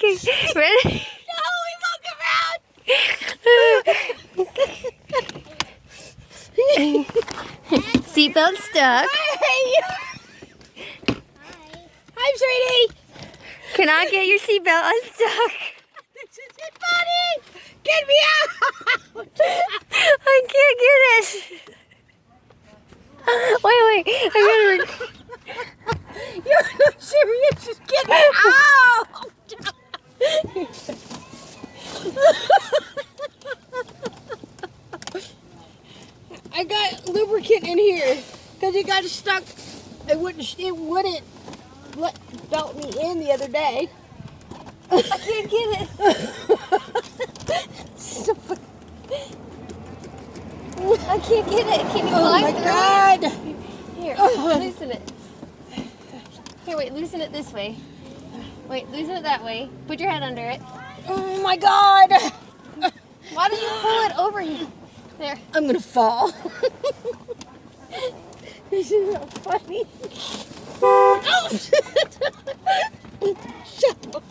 Okay, ready? No, we won't come out. Seatbelt stuck. Hi. Hi, sweetie. Cannot get your seatbelt unstuck. This isn't funny. Get me out. I can't get it. Wait, I gotta. You're not serious. Just get me out. I got lubricant in here because it got stuck. It wouldn't let belt me in the other day. I can't get it. I can't get it. Can you Oh climb my through God! it? Here, loosen it. Here, wait, loosen it this way. Wait, loosen it that way. Put your head under it. Oh my God! Why don't you pull it over here? There. I'm gonna fall. This is not funny. Oh! Shut up.